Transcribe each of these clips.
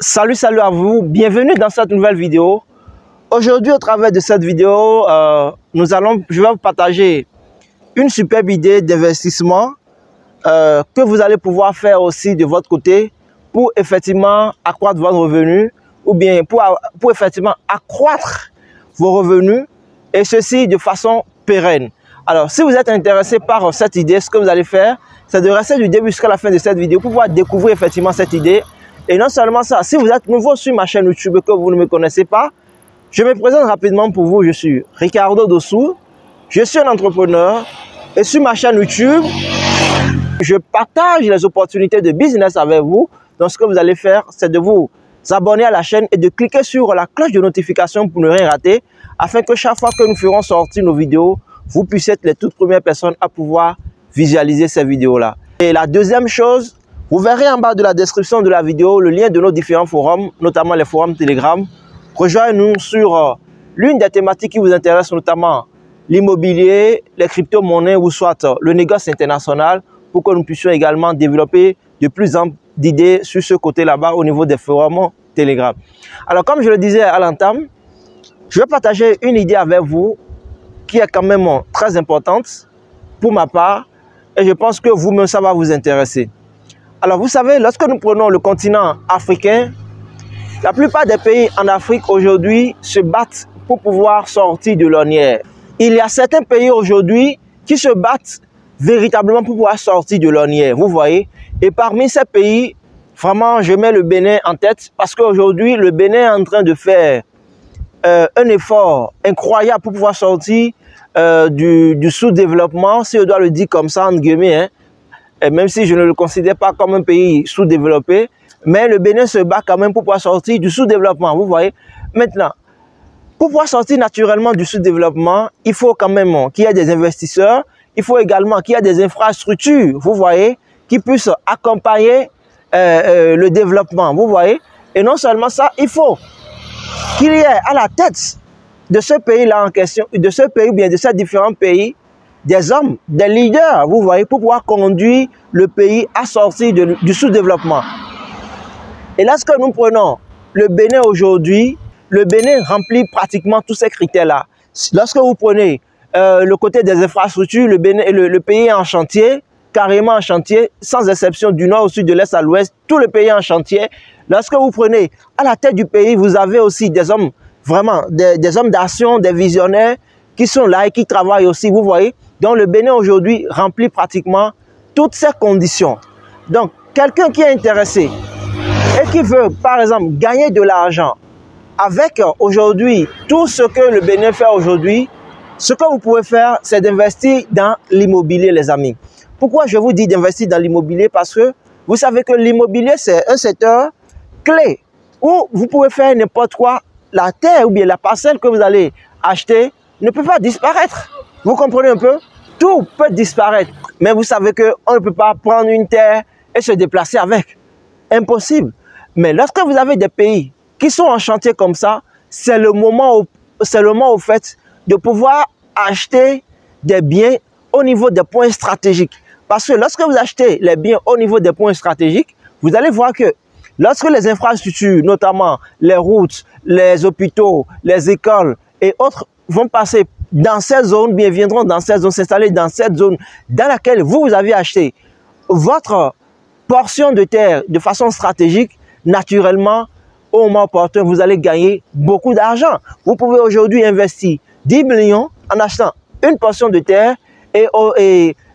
Salut à vous, bienvenue dans cette nouvelle vidéo. Aujourd'hui, au travers de cette vidéo, je vais vous partager une superbe idée d'investissement que vous allez pouvoir faire aussi de votre côté pour effectivement accroître votre revenu ou bien pour effectivement accroître vos revenus et ceci de façon pérenne. Alors, si vous êtes intéressé par cette idée, ce que vous allez faire, c'est de rester du début jusqu'à la fin de cette vidéo pour pouvoir découvrir effectivement cette idée. Et non seulement ça, si vous êtes nouveau sur ma chaîne YouTube et que vous ne me connaissez pas, je me présente rapidement pour vous. Je suis Ricardo Dossou, je suis un entrepreneur et sur ma chaîne YouTube, je partage les opportunités de business avec vous. Donc, ce que vous allez faire, c'est de vous abonner à la chaîne et de cliquer sur la cloche de notification pour ne rien rater, afin que chaque fois que nous ferons sortir nos vidéos, vous puissiez être les toutes premières personnes à pouvoir visualiser ces vidéos-là. Et la deuxième chose, vous verrez en bas de la description de la vidéo le lien de nos différents forums, notamment les forums Telegram. Rejoignez-nous sur l'une des thématiques qui vous intéressent, notamment l'immobilier, les crypto-monnaies ou soit le négoce international, pour que nous puissions également développer de plus en plus d'idées sur ce côté là-bas au niveau des forums Telegram. Alors, comme je le disais à l'entame, je vais partager une idée avec vous qui est quand même très importante pour ma part et je pense que vous-même, ça va vous intéresser. Alors, vous savez, lorsque nous prenons le continent africain, la plupart des pays en Afrique aujourd'hui se battent pour pouvoir sortir de l'ornière. Il y a certains pays aujourd'hui qui se battent véritablement pour pouvoir sortir de l'ornière, vous voyez. Et parmi ces pays, vraiment, je mets le Bénin en tête parce qu'aujourd'hui, le Bénin est en train de faire un effort incroyable pour pouvoir sortir du sous-développement, si je dois le dire comme ça, entre guillemets, hein. Et même si je ne le considère pas comme un pays sous-développé, mais le Bénin se bat quand même pour pouvoir sortir du sous-développement, vous voyez. Maintenant, pour pouvoir sortir naturellement du sous-développement, il faut quand même qu'il y ait des investisseurs, il faut également qu'il y ait des infrastructures, vous voyez, qui puissent accompagner le développement, vous voyez. Et non seulement ça, il faut qu'il y ait à la tête de ce pays-là en question, de ce pays ou bien de ces différents pays, des hommes, des leaders, vous voyez, pour pouvoir conduire le pays à sortir du sous-développement. Et lorsque nous prenons le Bénin aujourd'hui, le Bénin remplit pratiquement tous ces critères-là. Lorsque vous prenez le côté des infrastructures, le pays est en chantier, carrément en chantier, sans exception du nord au sud, de l'est à l'ouest, tout le pays est en chantier. Lorsque vous prenez à la tête du pays, vous avez aussi des hommes, vraiment, des hommes d'action, des visionnaires qui sont là et qui travaillent aussi, vous voyez. Donc, le Bénin aujourd'hui remplit pratiquement toutes ces conditions. Donc, quelqu'un qui est intéressé et qui veut, par exemple, gagner de l'argent avec aujourd'hui tout ce que le Bénin fait aujourd'hui, ce que vous pouvez faire, c'est d'investir dans l'immobilier, les amis. Pourquoi je vous dis d'investir dans l'immobilier? Parce que vous savez que l'immobilier, c'est un secteur clé où vous pouvez faire n'importe quoi. La terre ou bien la parcelle que vous allez acheter ne peut pas disparaître. Vous comprenez un peu? Tout peut disparaître. Mais vous savez qu'on ne peut pas prendre une terre et se déplacer avec. Impossible. Mais lorsque vous avez des pays qui sont en chantier comme ça, c'est le moment au fait de pouvoir acheter des biens au niveau des points stratégiques. Parce que lorsque vous achetez les biens au niveau des points stratégiques, vous allez voir que lorsque les infrastructures, notamment les routes, les hôpitaux, les écoles et autres vont passer dans cette zone, bien viendront dans cette zone, s'installer dans cette zone dans laquelle vous avez acheté votre portion de terre de façon stratégique, naturellement, au moment opportun, vous allez gagner beaucoup d'argent. Vous pouvez aujourd'hui investir 10 millions en achetant une portion de terre et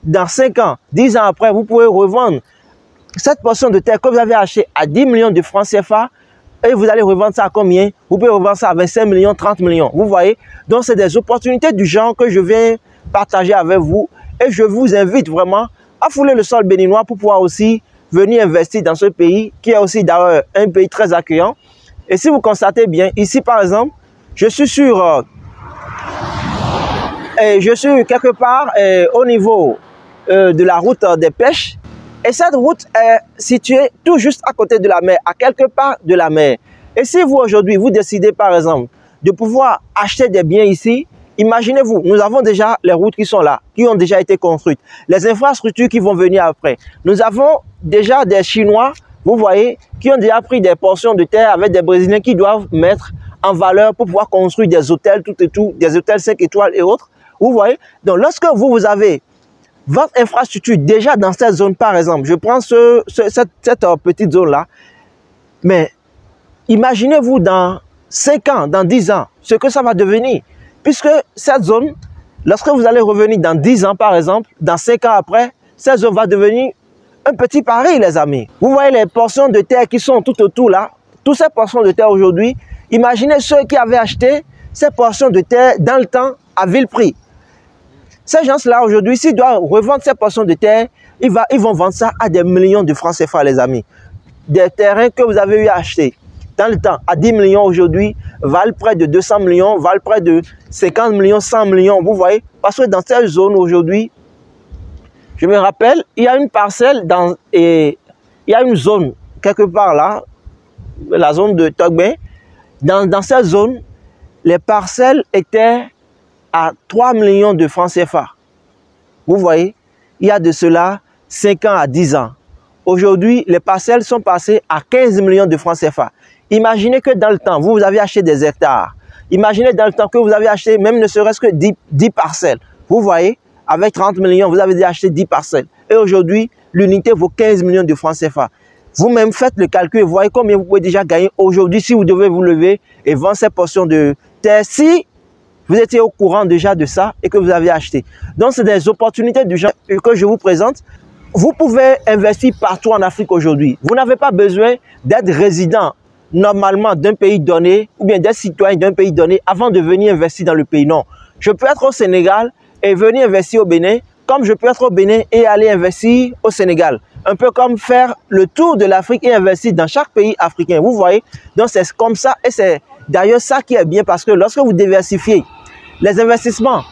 dans 5 ans, 10 ans après, vous pouvez revendre cette portion de terre que vous avez achetée à 10 millions de francs CFA et vous allez revendre ça à combien? Vous pouvez revendre ça à 25 millions, 30 millions. Vous voyez? Donc, c'est des opportunités du genre que je viens partager avec vous et je vous invite vraiment à fouler le sol béninois pour pouvoir aussi venir investir dans ce pays qui est aussi d'ailleurs un pays très accueillant. Et si vous constatez bien, ici par exemple, je suis quelque part au niveau de la route des pêches. Et cette route est située tout juste à côté de la mer, à quelque part de la mer. Et si vous aujourd'hui, vous décidez par exemple de pouvoir acheter des biens ici, imaginez-vous, nous avons déjà les routes qui sont là, qui ont déjà été construites, les infrastructures qui vont venir après. Nous avons déjà des Chinois, vous voyez, qui ont déjà pris des portions de terre avec des Brésiliens qui doivent mettre en valeur pour pouvoir construire des hôtels, tout et tout, des hôtels 5 étoiles et autres. Vous voyez, donc lorsque vous avez votre infrastructure déjà dans cette zone, par exemple, je prends cette petite zone-là, mais imaginez-vous dans 5 ans, dans 10 ans, ce que ça va devenir. Puisque cette zone, lorsque vous allez revenir dans 10 ans, par exemple, dans 5 ans après, cette zone va devenir un petit Paris, les amis. Vous voyez les portions de terre qui sont tout autour là, toutes ces portions de terre aujourd'hui, imaginez ceux qui avaient acheté ces portions de terre dans le temps à vil prix. Ces gens-là aujourd'hui, s'ils doivent revendre ces portions de terre, ils vont vendre ça à des millions de francs CFA, les amis. Des terrains que vous avez eu à acheter dans le temps à 10 millions aujourd'hui valent près de 200 millions, valent près de 50 millions, 100 millions. Vous voyez, parce que dans cette zone aujourd'hui, je me rappelle, il y a une parcelle il y a une zone quelque part là, la zone de Togben. Dans cette zone, les parcelles étaient à 3 millions de francs CFA. Vous voyez, il y a de cela 5 ans à 10 ans. Aujourd'hui, les parcelles sont passées à 15 millions de francs CFA. Imaginez que dans le temps, vous avez acheté des hectares. Imaginez dans le temps que vous avez acheté même ne serait-ce que 10 parcelles. Vous voyez, avec 30 millions, vous avez déjà acheté 10 parcelles. Et aujourd'hui, l'unité vaut 15 millions de francs CFA. Vous-même faites le calcul et voyez combien vous pouvez déjà gagner aujourd'hui si vous devez vous lever et vendre ces portions de terre. Si vous étiez au courant déjà de ça et que vous avez acheté. Donc, c'est des opportunités du genre que je vous présente. Vous pouvez investir partout en Afrique aujourd'hui. Vous n'avez pas besoin d'être résident normalement d'un pays donné ou bien d'être citoyen d'un pays donné avant de venir investir dans le pays. Non. Je peux être au Sénégal et venir investir au Bénin, comme je peux être au Bénin et aller investir au Sénégal. Un peu comme faire le tour de l'Afrique et investir dans chaque pays africain. Vous voyez? Donc, c'est comme ça et c'est d'ailleurs ça qui est bien parce que lorsque vous diversifiez les investissements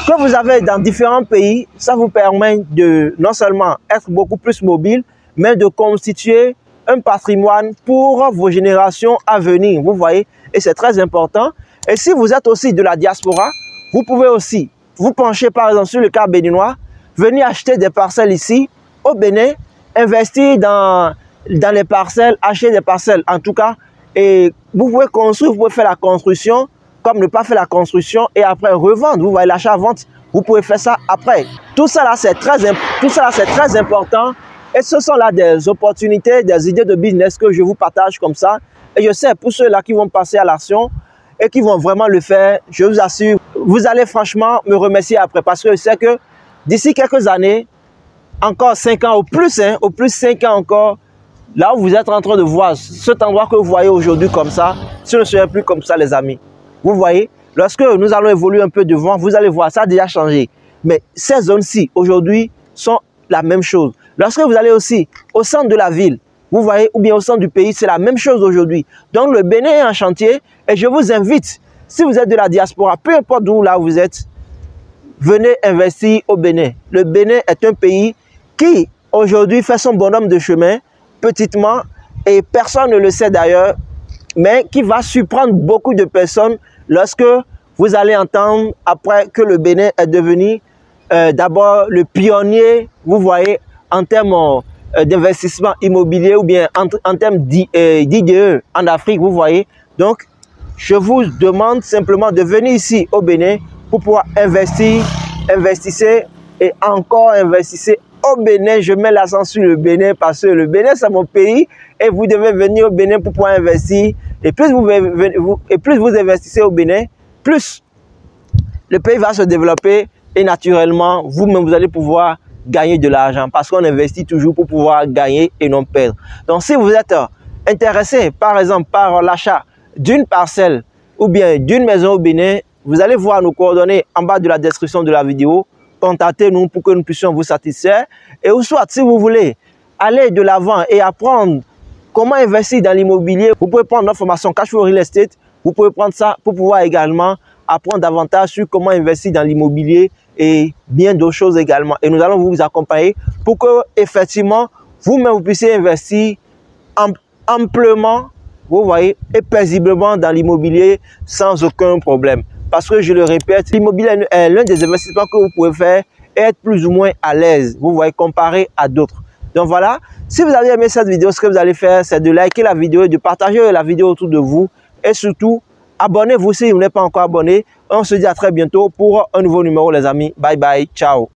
que vous avez dans différents pays, ça vous permet de non seulement être beaucoup plus mobile, mais de constituer un patrimoine pour vos générations à venir. Vous voyez? Et c'est très important. Et si vous êtes aussi de la diaspora, vous pouvez aussi vous pencher par exemple sur le cas béninois, venir acheter des parcelles ici au Bénin, investir dans les parcelles, acheter des parcelles en tout cas, et vous pouvez construire, vous pouvez faire la construction, comme ne pas faire la construction et après revendre. Vous voyez l'achat-vente, vous pouvez faire ça après. Tout ça là, c'est très important et ce sont là des opportunités, des idées de business que je vous partage comme ça. Et je sais, pour ceux-là qui vont passer à l'action et qui vont vraiment le faire, je vous assure, vous allez franchement me remercier après parce que je sais que d'ici quelques années, encore 5 ans au plus 5 ans encore, là où vous êtes en train de voir cet endroit que vous voyez aujourd'hui comme ça, ce ne serait plus comme ça les amis. Vous voyez, lorsque nous allons évoluer un peu devant, vous allez voir, ça a déjà changé. Mais ces zones-ci, aujourd'hui, sont la même chose. Lorsque vous allez aussi au centre de la ville, vous voyez, ou bien au centre du pays, c'est la même chose aujourd'hui. Donc, le Bénin est en chantier et je vous invite, si vous êtes de la diaspora, peu importe d'où là vous êtes, venez investir au Bénin. Le Bénin est un pays qui, aujourd'hui, fait son bonhomme de chemin, petitement, et personne ne le sait d'ailleurs, mais qui va surprendre beaucoup de personnes lorsque vous allez entendre après que le Bénin est devenu d'abord le pionnier, vous voyez, en termes d'investissement immobilier ou bien en termes d'IDE en Afrique, vous voyez. Donc, je vous demande simplement de venir ici au Bénin pour pouvoir investir, investissez et encore investissez au Bénin. Je mets l'accent sur le Bénin parce que le Bénin, c'est mon pays et vous devez venir au Bénin pour pouvoir investir. Et plus vous investissez au Bénin, plus le pays va se développer et naturellement, vous-même, vous allez pouvoir gagner de l'argent parce qu'on investit toujours pour pouvoir gagner et non perdre. Donc, si vous êtes intéressé, par exemple, par l'achat d'une parcelle ou bien d'une maison au Bénin, vous allez voir nos coordonnées en bas de la description de la vidéo. Contactez-nous pour que nous puissions vous satisfaire. Et ou soit, si vous voulez aller de l'avant et apprendre comment investir dans l'immobilier, vous pouvez prendre notre formation Cash Flow Real Estate. Vous pouvez prendre ça pour pouvoir également apprendre davantage sur comment investir dans l'immobilier et bien d'autres choses également. Et nous allons vous accompagner pour que, effectivement, vous-même, vous puissiez investir amplement, vous voyez, et paisiblement dans l'immobilier sans aucun problème. Parce que, je le répète, l'immobilier est l'un des investissements que vous pouvez faire et être plus ou moins à l'aise, vous voyez, comparé à d'autres. Donc voilà, si vous avez aimé cette vidéo, ce que vous allez faire, c'est de liker la vidéo, de partager la vidéo autour de vous et surtout, abonnez-vous si vous n'êtes pas encore abonné. On se dit à très bientôt pour un nouveau numéro les amis. Bye bye, ciao.